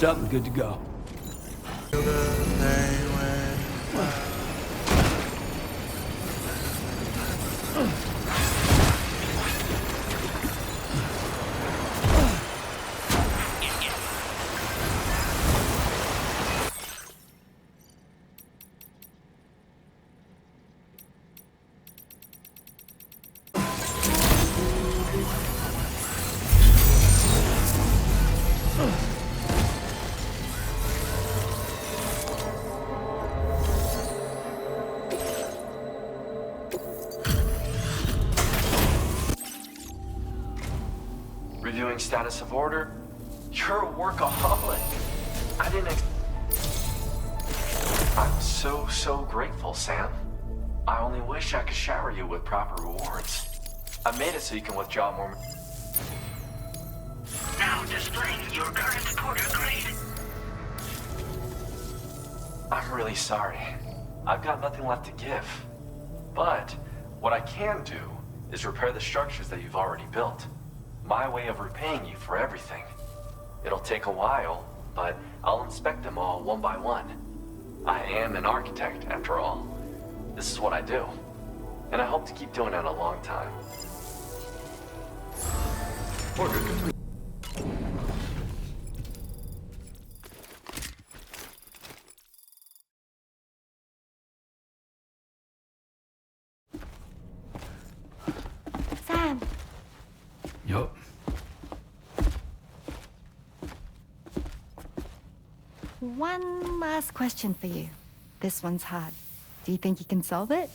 patched up and good to go. Reviewing status of order? You're a workaholic. I didn't I'm so grateful, Sam. I only wish I could shower you with proper rewards. I made it so you can withdraw more. Now displaying your current quarter grade. I'm really sorry. I've got nothing left to give. But what I can do is repair the structures that you've already built. My way of repaying you for everything. It'll take a while, but I'll inspect them all one by one. I am an architect, after all. This is what I do. And I hope to keep doing it a long time. Order complete. Sam. Yup. One last question for you. This one's hard. Do you think you can solve it?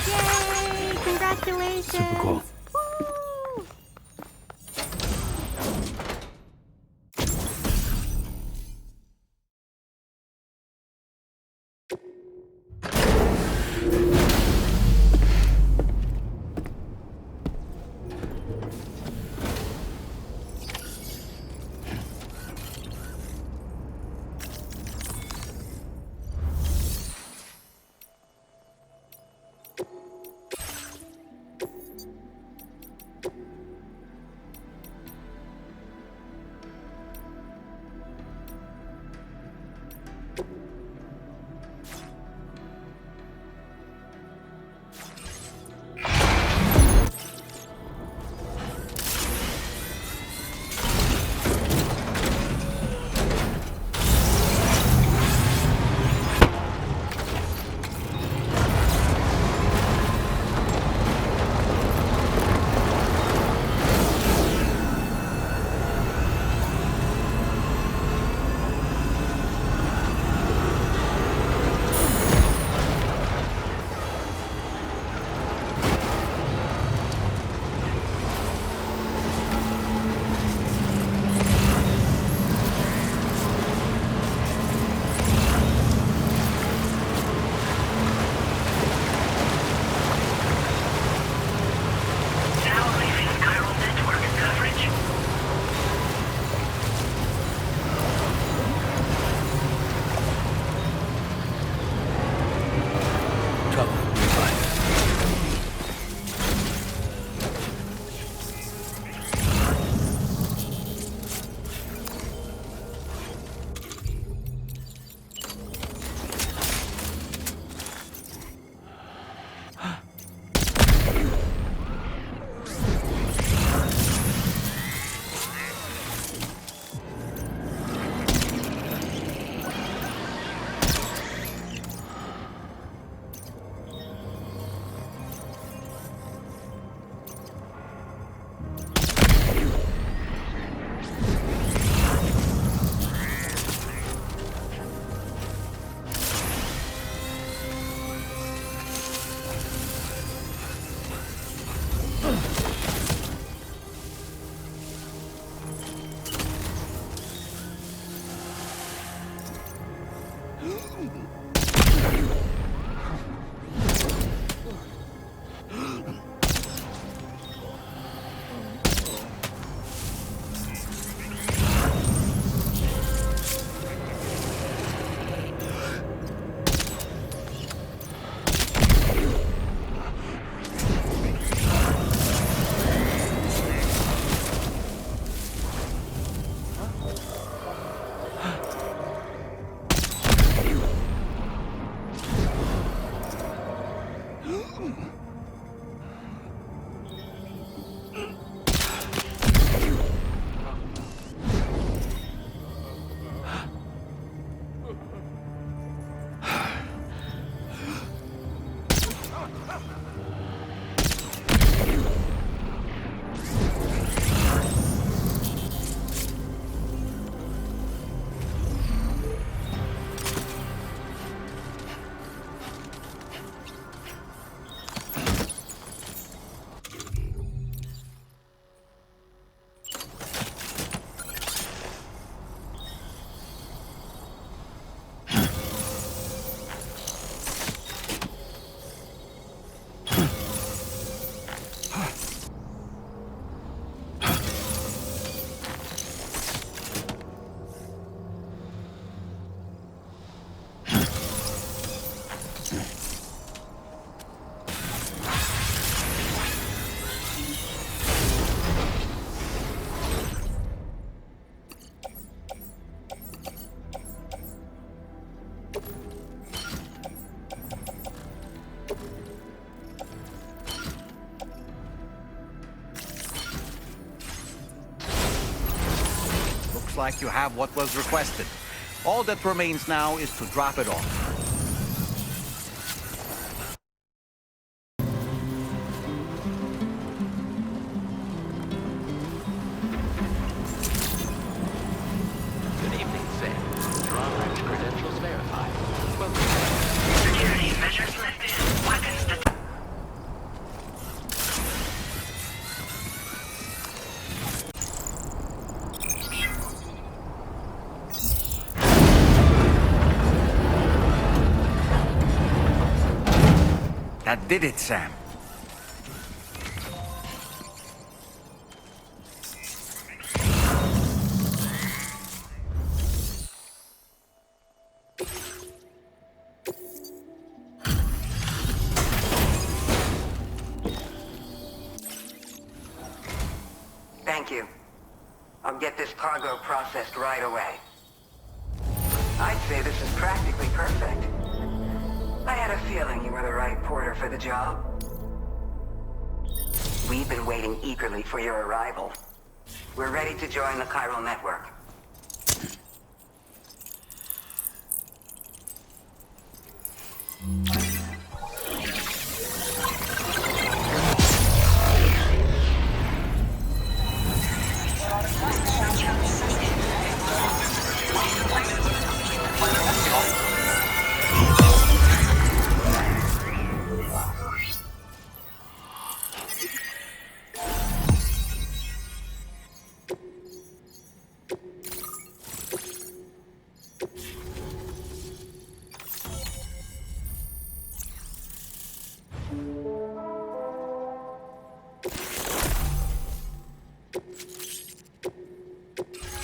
Yay! Congratulations! Super cool. Woo! Looks like you have what was requested. All that remains now is to drop it off. Good evening, Sam. Drawbridge credentials verified. Welcome. Security measures lifted. Weapons detected. That did it, Sam. Thank you. I'll get this cargo processed right away. I'd say this is practically perfect. I had a feeling you were the right porter for the job. We've been waiting eagerly for your arrival. We're ready to join the chiral network.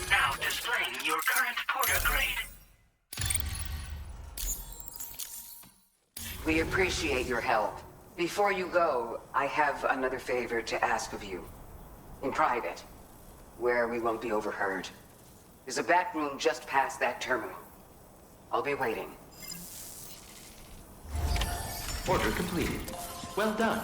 Now displaying your current porter grade. We appreciate your help. Before you go, I have another favor to ask of you. In private, where we won't be overheard. There's a back room just past that terminal. I'll be waiting. Order completed. Well done.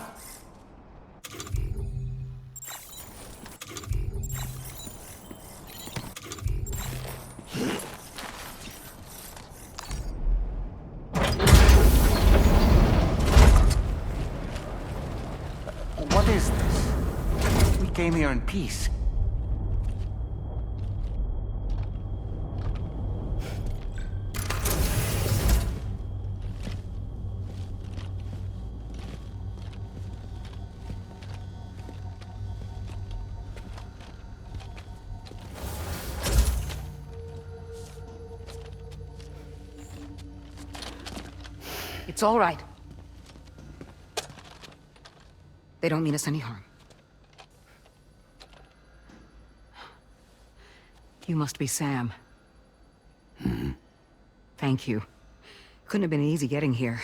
What is this? We came here in peace. It's all right. They don't mean us any harm. You must be Sam. Thank you. Couldn't have been easy getting here.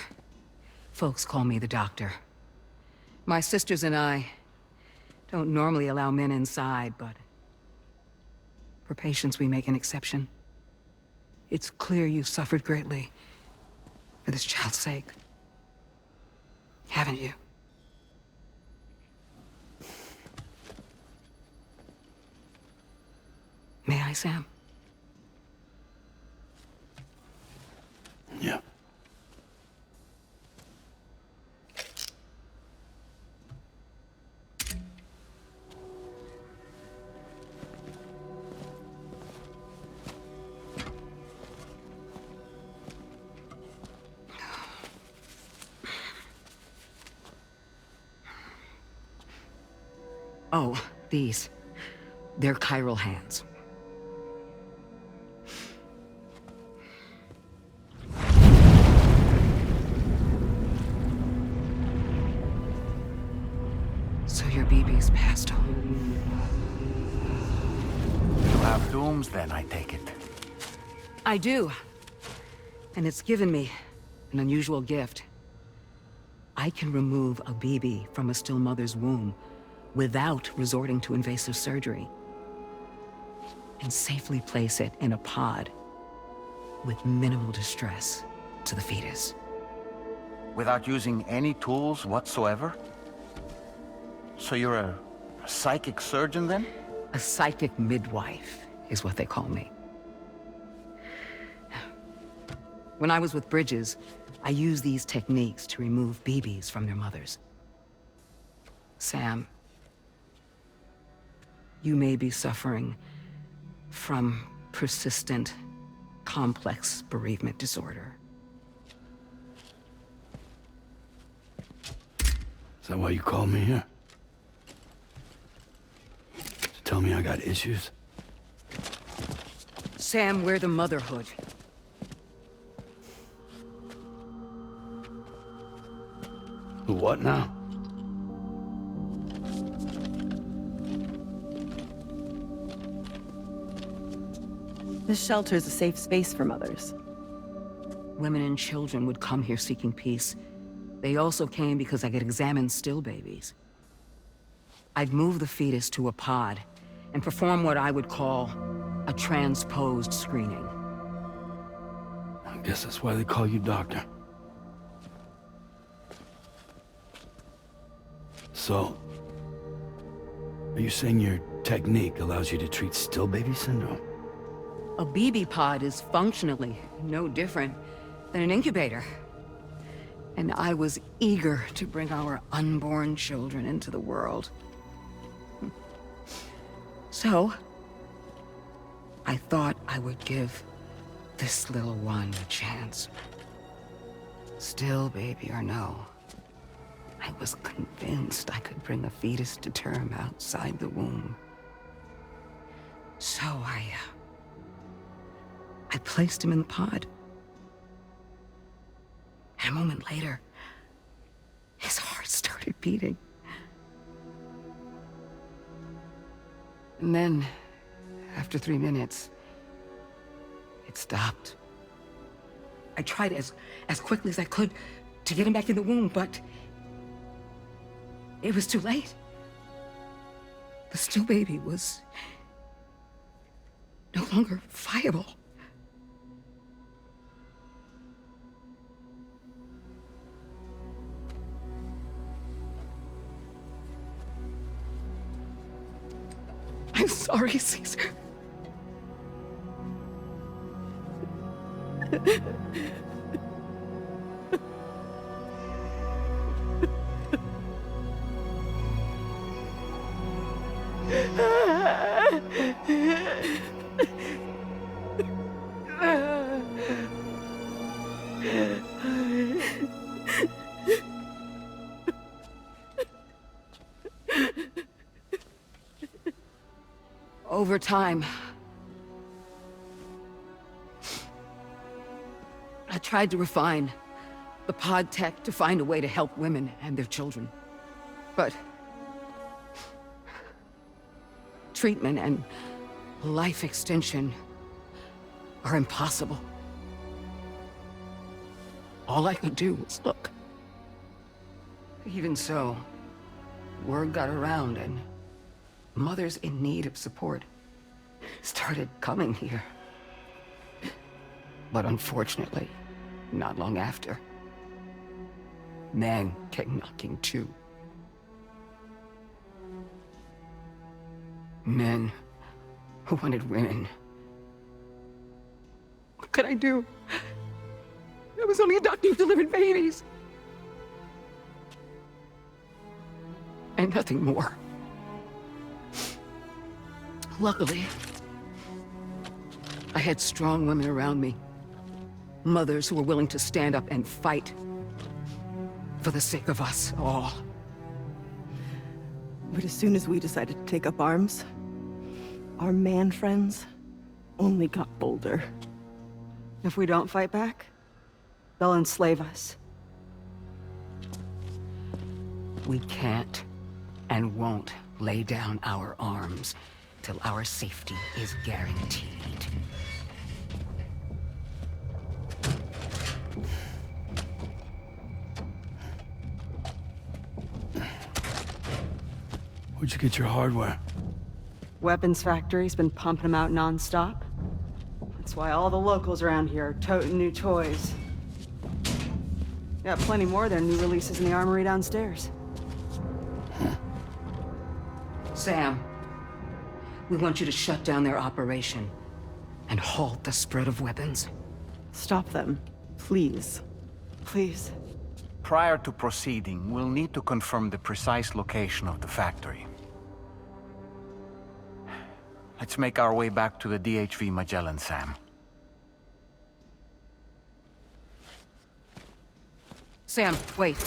Folks call me the doctor. My sisters and I don't normally allow men inside, but for patients we make an exception. It's clear you suffered greatly for this child's sake. Haven't you? May I, Sam? Yeah. Oh, these. They're chiral hands. So your BB's passed on. You have dooms then, I take it. I do. And it's given me an unusual gift. I can remove a BB from a still mother's womb without resorting to invasive surgery, and safely place it in a pod with minimal distress to the fetus. Without using any tools whatsoever? So you're a psychic surgeon then? A psychic midwife, is what they call me. When I was with Bridges, I used these techniques to remove BBs from their mothers. Sam, you may be suffering from persistent, complex bereavement disorder. Is that why you called me here? To tell me I got issues? Sam, we're the motherhood. The what now? This shelter is a safe space for mothers. Women and children would come here seeking peace. They also came because I could examine still babies. I'd move the fetus to a pod and perform what I would call a transposed screening. I guess that's why they call you doctor. So, are you saying your technique allows you to treat still baby syndrome? A BB pod is functionally no different than an incubator. And I was eager to bring our unborn children into the world. So, I thought I would give this little one a chance. Still baby or no, I was convinced I could bring a fetus to term outside the womb. So I placed him in the pod. And a moment later, his heart started beating. And then, after 3 minutes, it stopped. I tried as quickly as I could to get him back in the womb, but it was too late. The still baby was no longer viable. I'm sorry, Caesar. Over time, I tried to refine the pod tech to find a way to help women and their children. But treatment and life extension are impossible. All I could do was look. Even so, word got around and mothers in need of support started coming here. But unfortunately, not long after, men came knocking too. Men who wanted women. What could I do? I was only a doctor who delivered babies. And nothing more. Luckily, I had strong women around me. Mothers who were willing to stand up and fight for the sake of us all. But as soon as we decided to take up arms, our man friends only got bolder. If we don't fight back, they'll enslave us. We can't and won't lay down our arms till our safety is guaranteed. Where'd you get your hardware? Weapons factory's been pumping them out non-stop. That's why all the locals around here are toting new toys. Got plenty more of their new releases in the armory downstairs. Sam, We want you to shut down their operation and halt the spread of weapons. Stop them. Please. Please. Prior to proceeding, we'll need to confirm the precise location of the factory. Let's make our way back to the DHV Magellan, Sam. Sam, wait.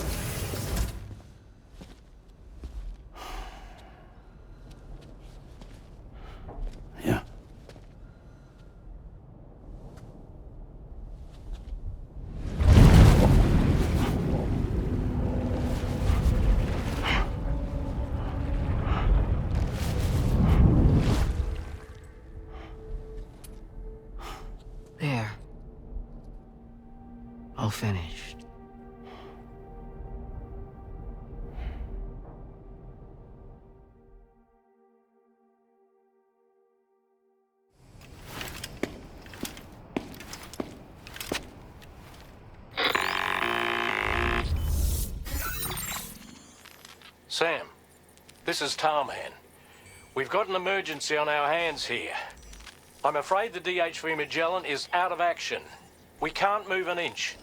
Yeah. There. All finished. Sam, this is Tarman. We've got an emergency on our hands here. I'm afraid the DHV Magellan is out of action. We can't move an inch.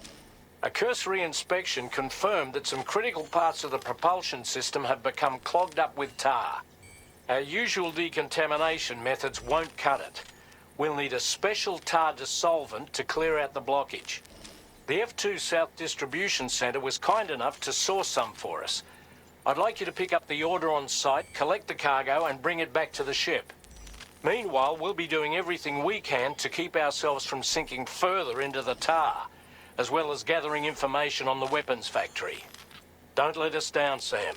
A cursory inspection confirmed that some critical parts of the propulsion system have become clogged up with tar. Our usual decontamination methods won't cut it. We'll need a special tar dissolvent to clear out the blockage. The F2 South Distribution Center was kind enough to source some for us. I'd like you to pick up the order on site, collect the cargo, and bring it back to the ship. Meanwhile, we'll be doing everything we can to keep ourselves from sinking further into the tar, as well as gathering information on the weapons factory. Don't let us down, Sam.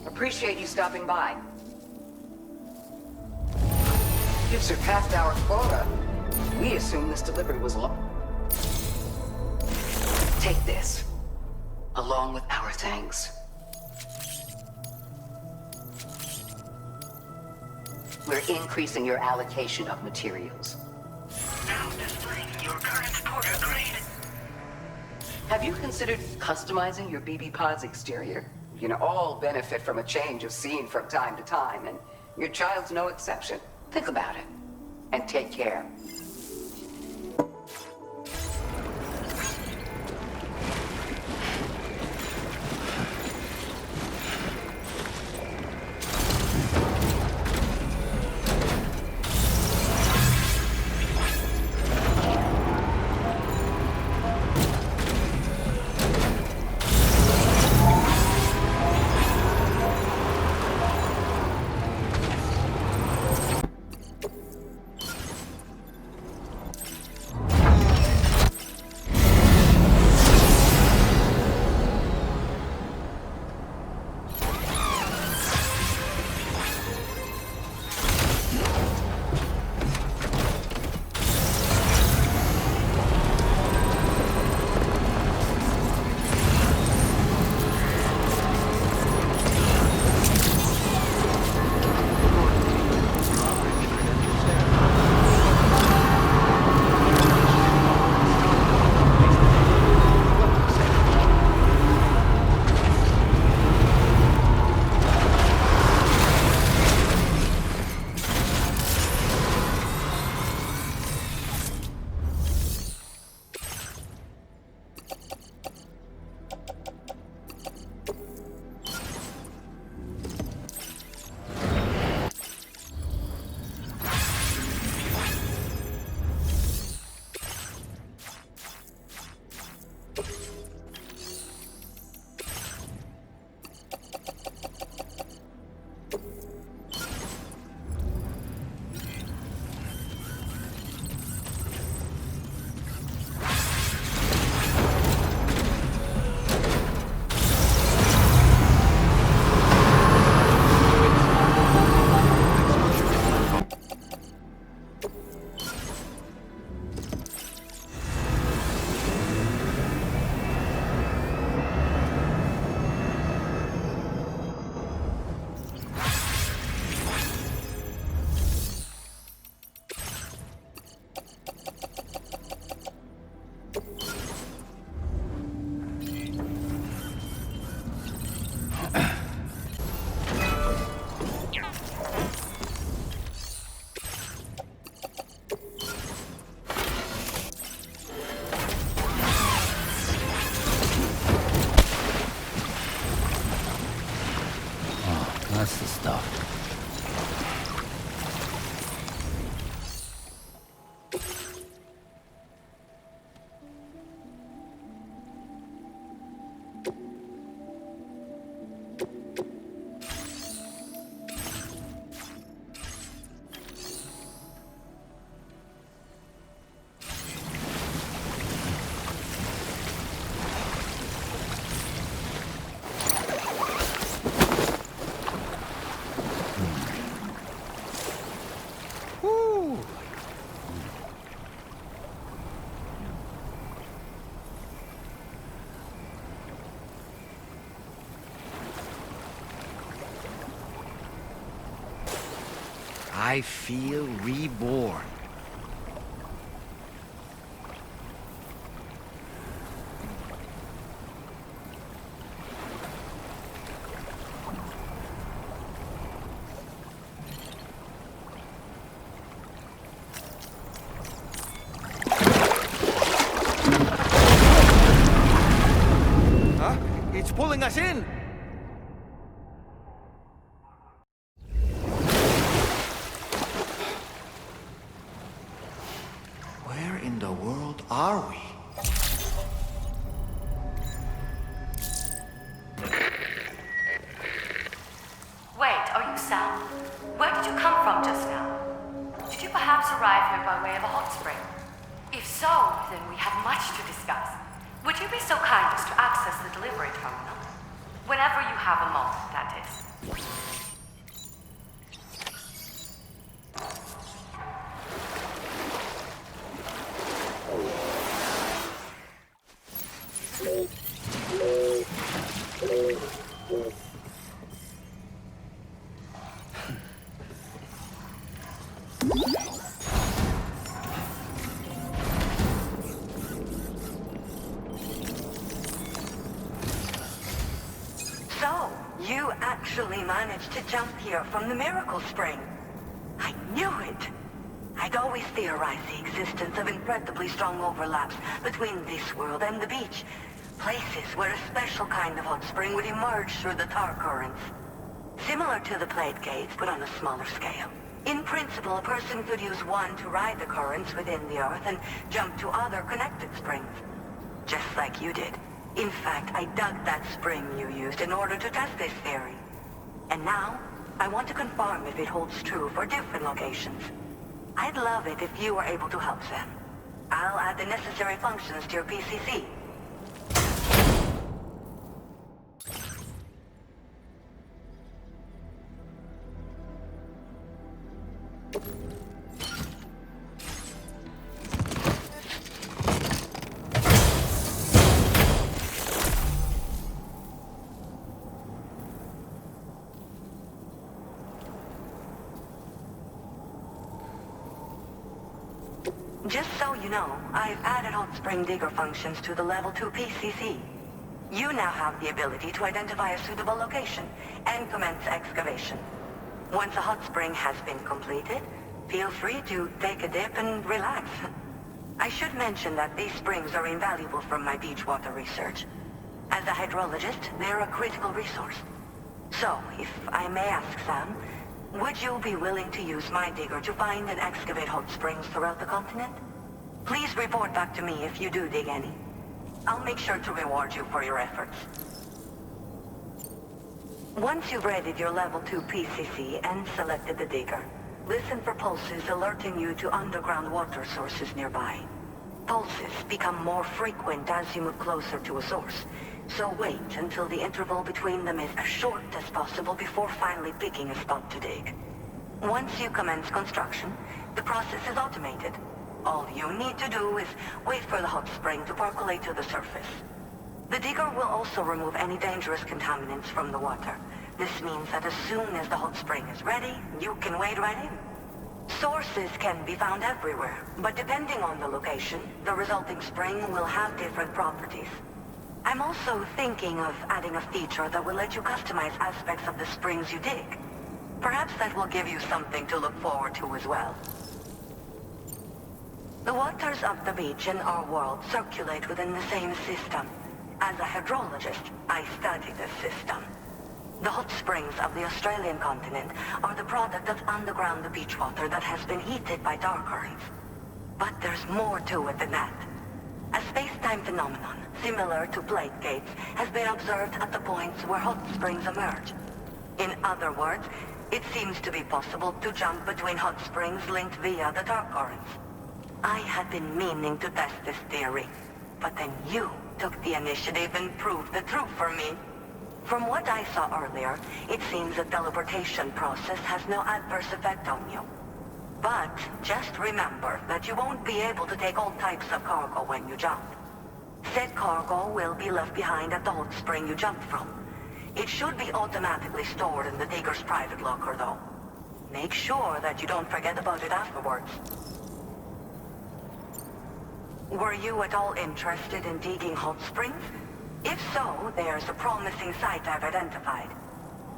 Appreciate you stopping by. You've surpassed our quota. We assumed this delivery was Take this, along with our thanks. We're increasing your allocation of materials. Now displaying your current porter grade. Have you considered customizing your BB pod's exterior? You can all benefit from a change of scene from time to time, and your child's no exception. Think about it, and take care. What's the stuff? I feel reborn. Huh? It's pulling us in! Where in the world are we? Wait, are you Sam? Where did you come from just now? Did you perhaps arrive here by way of a hot spring? If so, then we have much to discuss. Would you be so kind as to access the delivery terminal? Whenever you have a moment, that is. So, you actually managed to jump here from the Miracle Spring. I knew it! I'd always theorized the existence of incredibly strong overlaps between this world and the beach. Places where a special kind of hot spring would emerge through the tar currents. Similar to the plate gates, but on a smaller scale. In principle, a person could use one to ride the currents within the Earth and jump to other connected springs. Just like you did. In fact, I dug that spring you used in order to test this theory. And now, I want to confirm if it holds true for different locations. I'd love it if you were able to help them. I'll add the necessary functions to your PCC. Just so you know, I've added hot spring digger functions to the level 2 PCC. You now have the ability to identify a suitable location and commence excavation. Once a hot spring has been completed, feel free to take a dip and relax. I should mention that these springs are invaluable from my beach water research. As a hydrologist, they're a critical resource. So, if I may ask, Sam, would you be willing to use my digger to find and excavate hot springs throughout the continent? Please report back to me if you do dig any. I'll make sure to reward you for your efforts. Once you've readied your level 2 PCC and selected the digger, listen for pulses alerting you to underground water sources nearby. Pulses become more frequent as you move closer to a source, so wait until the interval between them is as short as possible before finally picking a spot to dig. Once you commence construction, the process is automated. All you need to do is wait for the hot spring to percolate to the surface. The digger will also remove any dangerous contaminants from the water. This means that as soon as the hot spring is ready, you can wade right in. Sources can be found everywhere, but depending on the location, the resulting spring will have different properties. I'm also thinking of adding a feature that will let you customize aspects of the springs you dig. Perhaps that will give you something to look forward to as well. The waters of the beach in our world circulate within the same system. As a hydrologist, I study this system. The hot springs of the Australian continent are the product of underground beach water that has been heated by dark currents. But there's more to it than that. A space-time phenomenon, similar to plate gates, has been observed at the points where hot springs emerge. In other words, it seems to be possible to jump between hot springs linked via the dark currents. I had been meaning to test this theory, but then you took the initiative and proved the truth for me. From what I saw earlier, it seems the teleportation process has no adverse effect on you. But just remember that you won't be able to take all types of cargo when you jump. Said cargo will be left behind at the hot spring you jumped from. It should be automatically stored in the digger's private locker, though. Make sure that you don't forget about it afterwards. Were you at all interested in digging hot springs? If so, there's a promising site I've identified.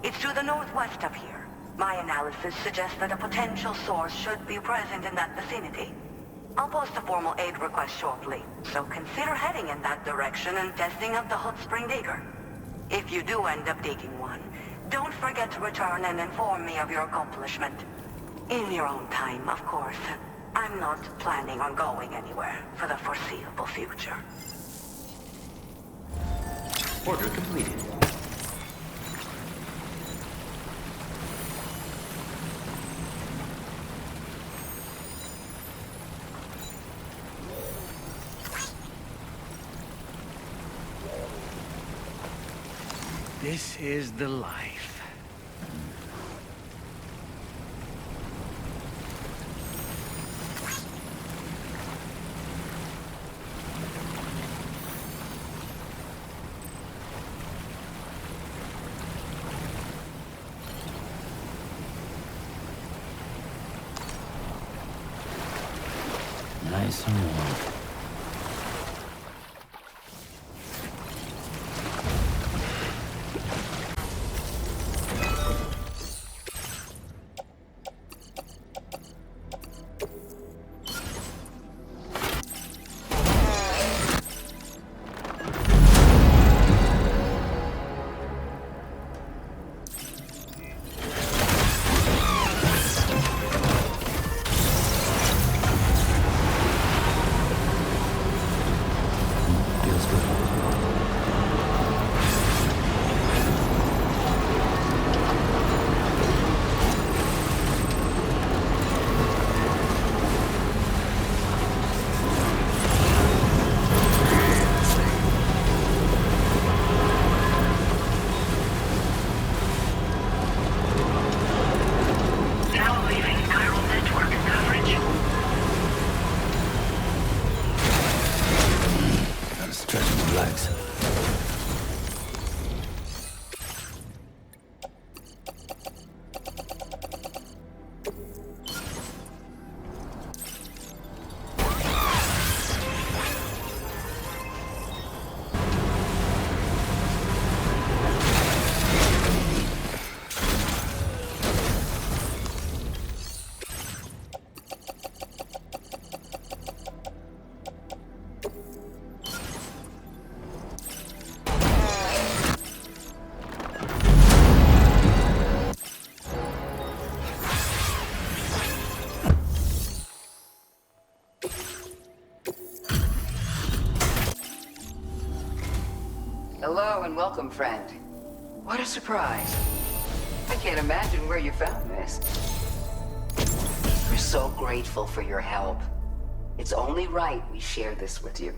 It's to the northwest of here. My analysis suggests that a potential source should be present in that vicinity. I'll post a formal aid request shortly, so consider heading in that direction and testing out the hot spring digger. If you do end up digging one, don't forget to return and inform me of your accomplishment. In your own time, of course. I'm not planning on going anywhere for the foreseeable future. Order completed. This is the life. Nice and warm. Hello and welcome, friend. What a surprise. I can't imagine where you found this. We're so grateful for your help. It's only right we share this with you.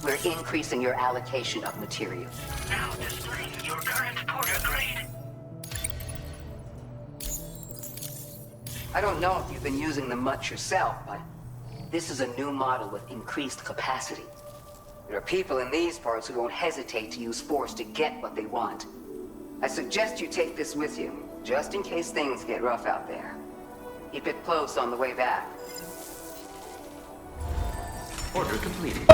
We're increasing your allocation of material. Now displaying your current porter grade. I don't know if you've been using them much yourself, but this is a new model with increased capacity. There are people in these parts who won't hesitate to use force to get what they want. I suggest you take this with you, just in case things get rough out there. Keep it close on the way back. Order completed.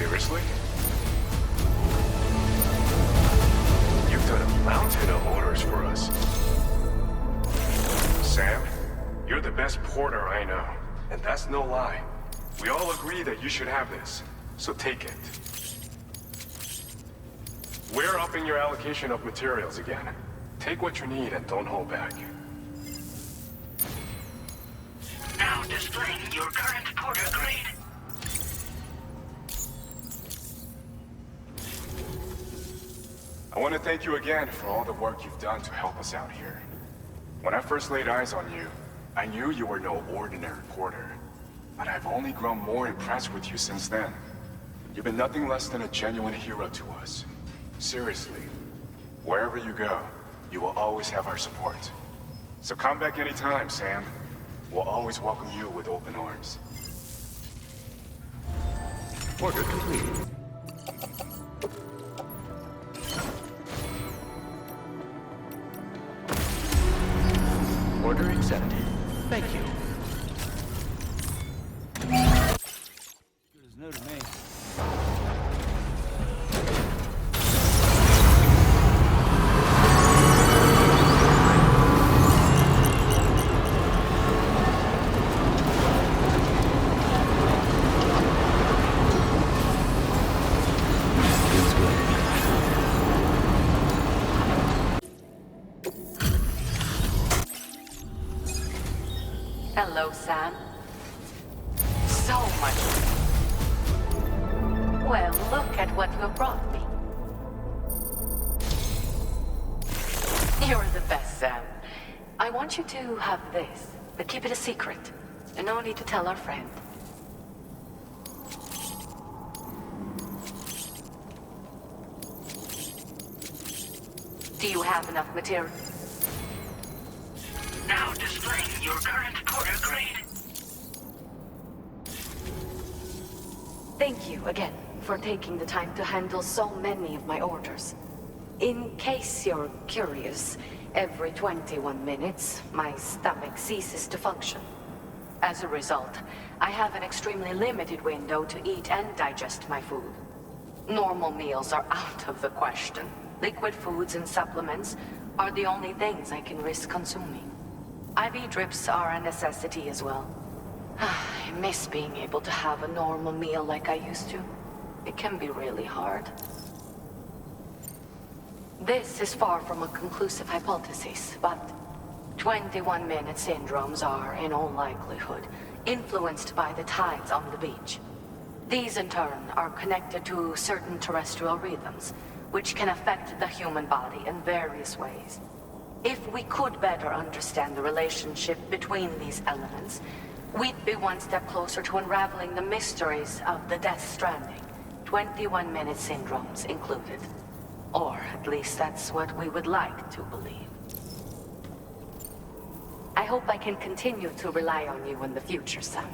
Seriously? You've done a mountain of orders for us. Sam, you're the best porter I know. And that's no lie. We all agree that you should have this. So take it. We're upping your allocation of materials again. Take what you need and don't hold back. Now displaying your current porter grade. I want to thank you again for all the work you've done to help us out here. When I first laid eyes on you, I knew you were no ordinary porter. But I've only grown more impressed with you since then. You've been nothing less than a genuine hero to us. Seriously, wherever you go, you will always have our support. So come back anytime, Sam. We'll always welcome you with open arms. Order completed. Order accepted. Thank you. Good as new to me. Hello, Sam. So much. Well, look at what you brought me. You're the best, Sam. I want you to have this, but keep it a secret. And no need to tell our friend. Do you have enough material? Now displaying your current porter grade. Thank you again for taking the time to handle so many of my orders. In case you're curious, every 21 minutes, my stomach ceases to function. As a result, I have an extremely limited window to eat and digest my food. Normal meals are out of the question. Liquid foods and supplements are the only things I can risk consuming. IV drips are a necessity as well. I miss being able to have a normal meal like I used to. It can be really hard. This is far from a conclusive hypothesis, but 21-minute syndromes are, in all likelihood, influenced by the tides on the beach. These, in turn, are connected to certain terrestrial rhythms, which can affect the human body in various ways. If we could better understand the relationship between these elements, we'd be one step closer to unraveling the mysteries of the Death Stranding, 21-minute syndromes included. Or at least that's what we would like to believe. I hope I can continue to rely on you in the future, Sam.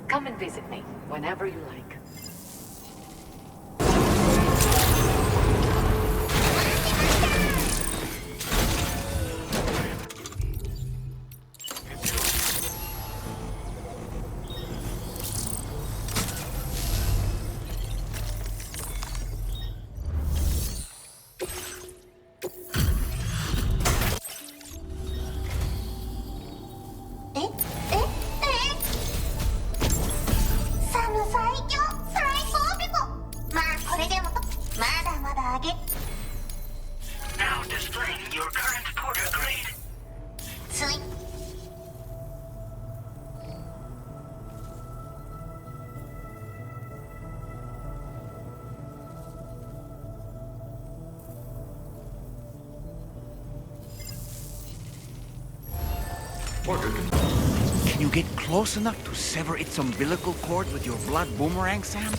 Come and visit me whenever you like. Now displaying your current porter grade. Can you get close enough to sever its umbilical cord with your blood boomerang, Sam?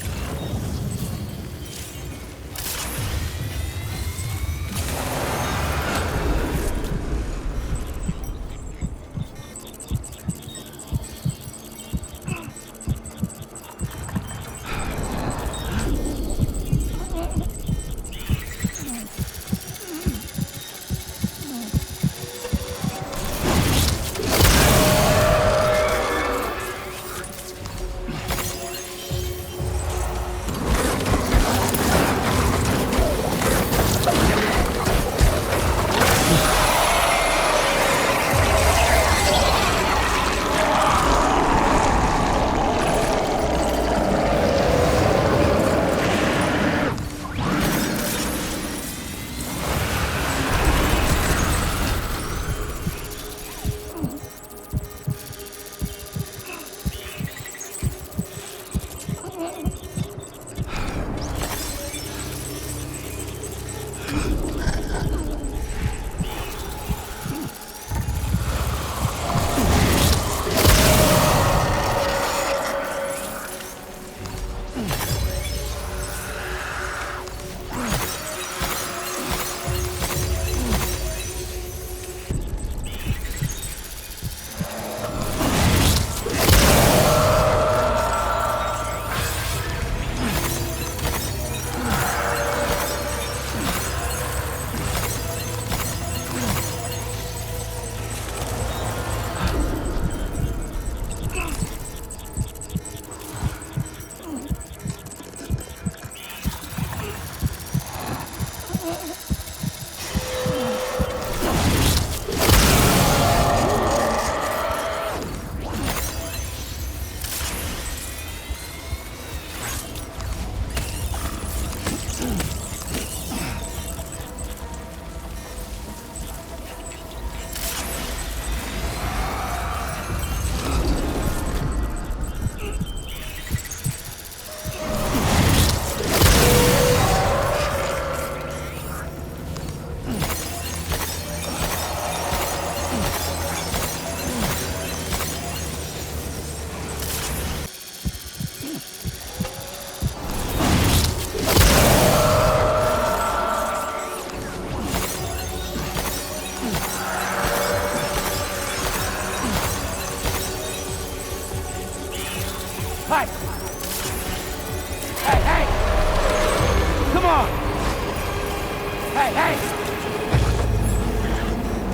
hey!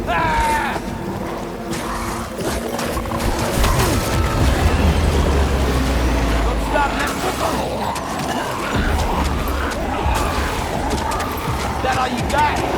Ah! Don't stop, man! Is that all you got?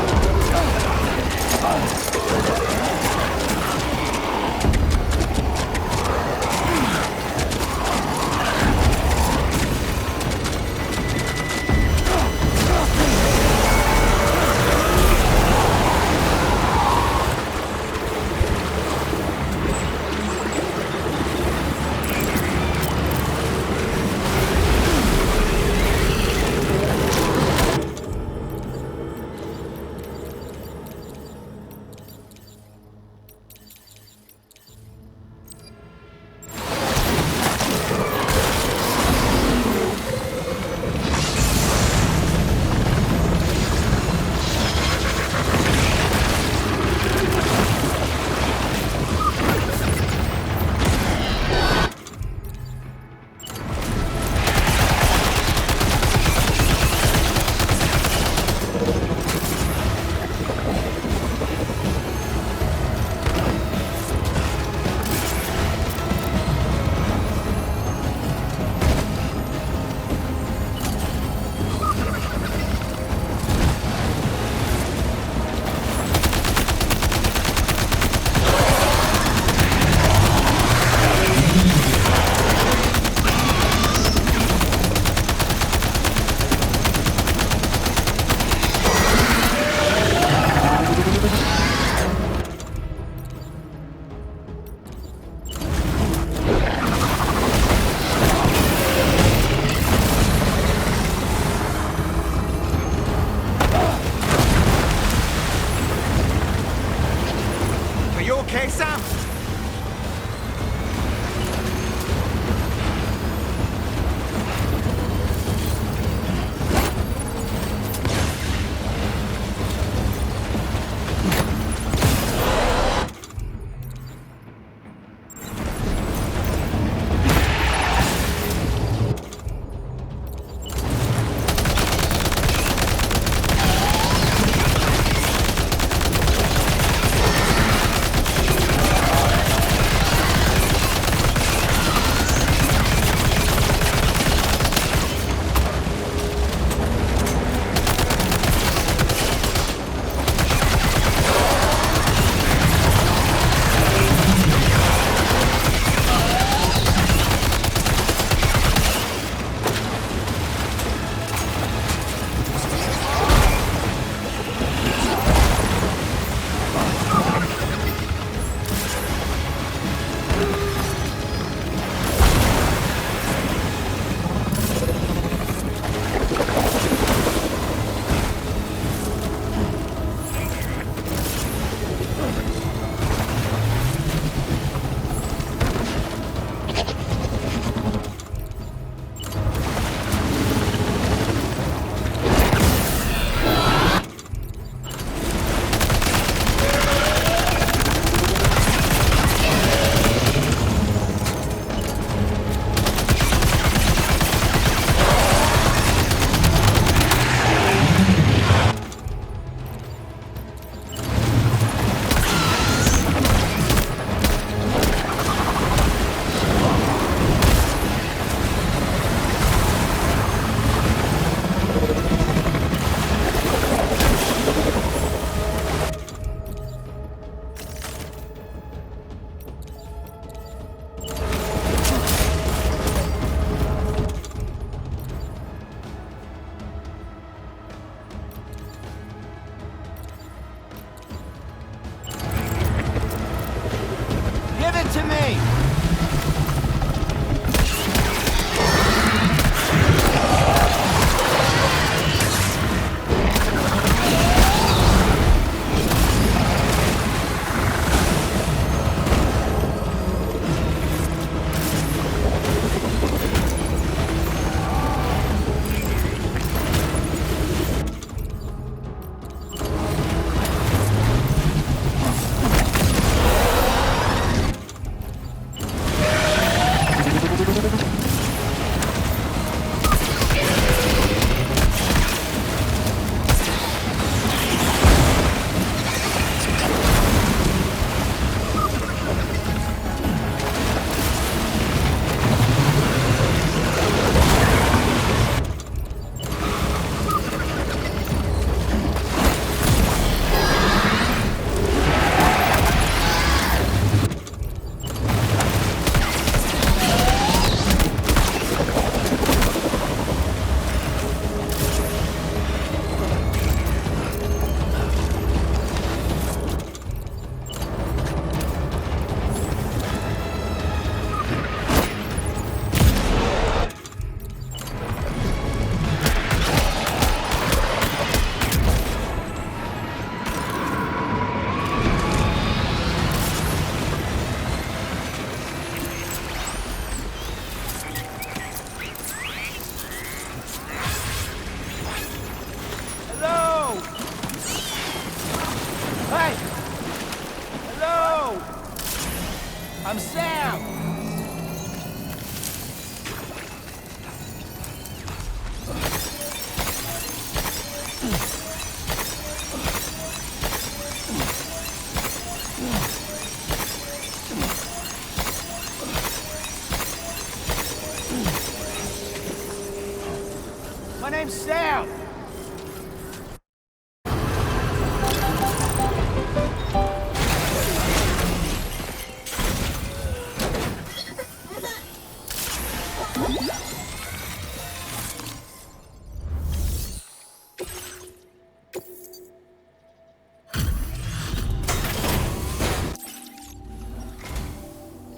name's Sam.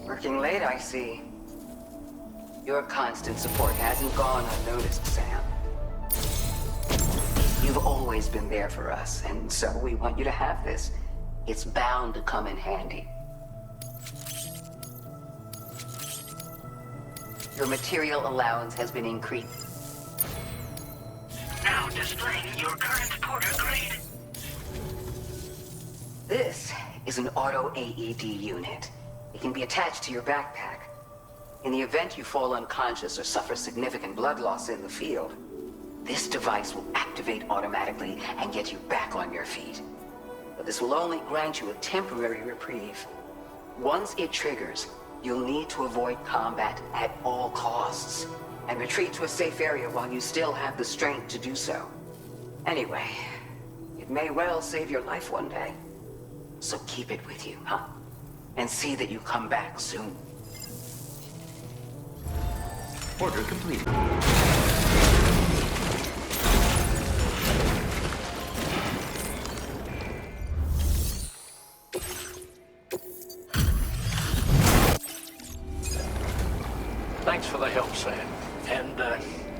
Working late, I see. Your constant support hasn't gone unnoticed, Sam. You've always been there for us, and so we want you to have this. It's bound to come in handy. Your material allowance has been increased. Now displaying your current porter grade. This is an auto AED unit. It can be attached to your backpack. In the event you fall unconscious or suffer significant blood loss in the field, this device will activate automatically and get you back on your feet. But this will only grant you a temporary reprieve. Once it triggers, you'll need to avoid combat at all costs and retreat to a safe area while you still have the strength to do so. Anyway, it may well save your life one day. So keep it with you, huh? And see that you come back soon. Order complete. Thanks for the help, Sam. And,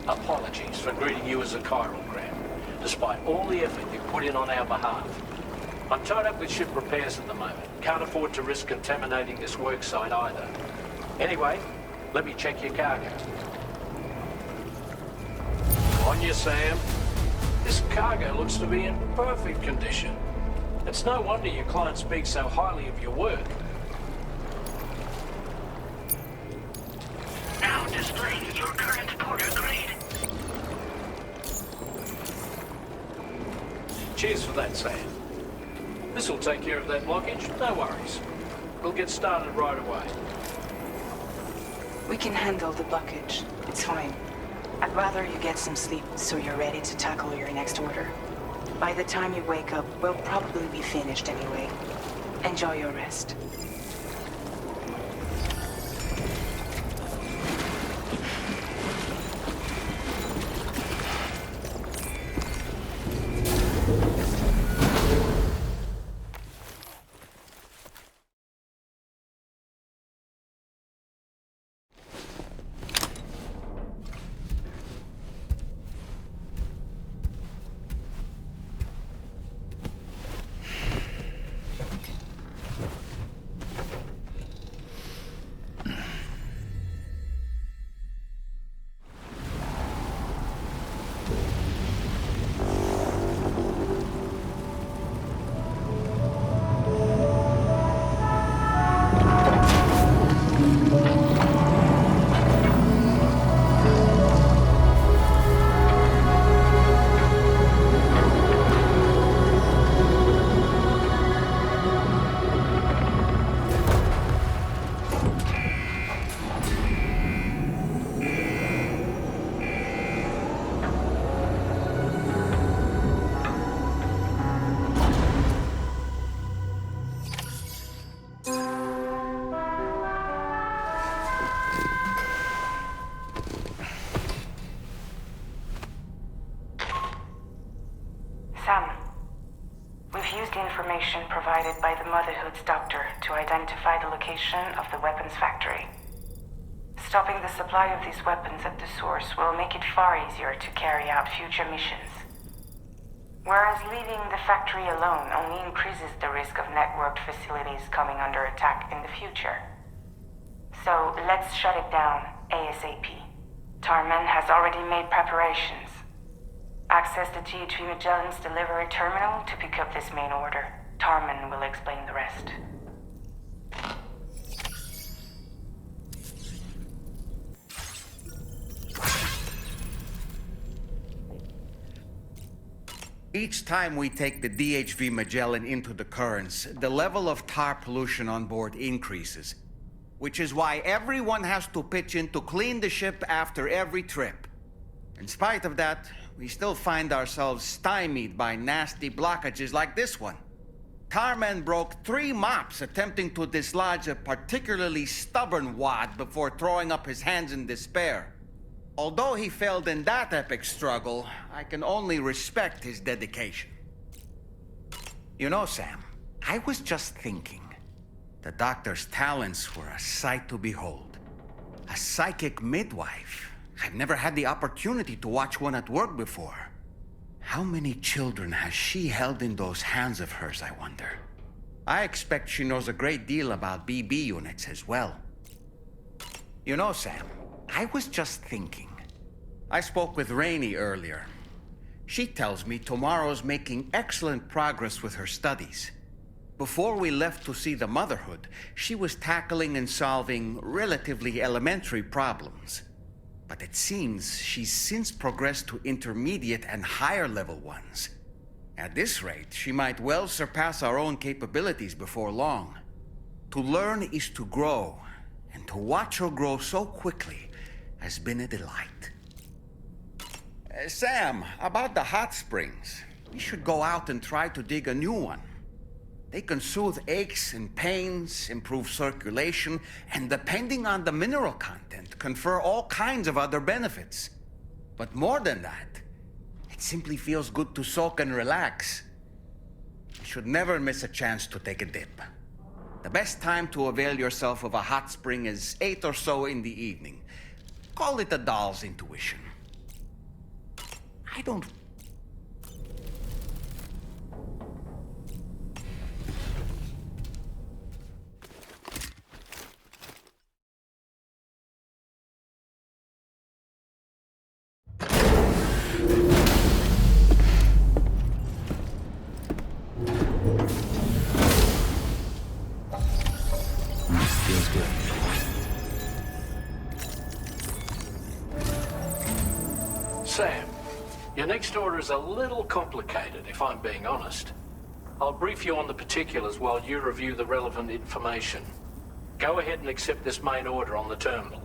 apologies for greeting you as a chiral grab, despite all the effort you put in on our behalf. I'm tied up with ship repairs at the moment. Can't afford to risk contaminating this work site either. Anyway, let me check your cargo. On you, Sam. This cargo looks to be in perfect condition. It's no wonder your client speaks so highly of your work. Now displaying your current porter grade. Cheers for that, Sam. This'll take care of that blockage, no worries. We'll get started right away. We can handle the blockage. It's fine. I'd rather you get some sleep so you're ready to tackle your next order. By the time you wake up, we'll probably be finished anyway. Enjoy your rest. Information provided by the Motherhood's doctor to identify the location of the weapons factory. Stopping the supply of these weapons at the source will make it far easier to carry out future missions. Whereas leaving the factory alone only increases the risk of networked facilities coming under attack in the future. So let's shut it down ASAP. Tarman has already made preparations. Access the DHV Magellan's delivery terminal to pick up this main order. Tarman will explain the rest. Each time we take the DHV Magellan into the currents, the level of tar pollution on board increases. Which is why everyone has to pitch in to clean the ship after every trip. In spite of that, we still find ourselves stymied by nasty blockages like this one. Tarman broke 3 mops attempting to dislodge a particularly stubborn wad before throwing up his hands in despair. Although he failed in that epic struggle, I can only respect his dedication. You know, Sam, I was just thinking. The doctor's talents were a sight to behold. A psychic midwife. I've never had the opportunity to watch one at work before. How many children has she held in those hands of hers, I wonder? I expect she knows a great deal about BB units as well. You know, Sam, I was just thinking. I spoke with Rainey earlier. She tells me tomorrow's making excellent progress with her studies. Before we left to see the Motherhood, she was tackling and solving relatively elementary problems. But it seems she's since progressed to intermediate and higher level ones. At this rate, she might well surpass our own capabilities before long. To learn is to grow, and to watch her grow so quickly has been a delight. Sam, about the hot springs, we should go out and try to dig a new one. They can soothe aches and pains, improve circulation, and depending on the mineral content, confer all kinds of other benefits. But more than that, it simply feels good to soak and relax. You should never miss a chance to take a dip. The best time to avail yourself of a hot spring is 8 or so in the evening. Call it a doll's intuition. I don't... Feels good. Sam, your next order is a little complicated, if I'm being honest. I'll brief you on the particulars while you review the relevant information. Go ahead and accept this main order on the terminal.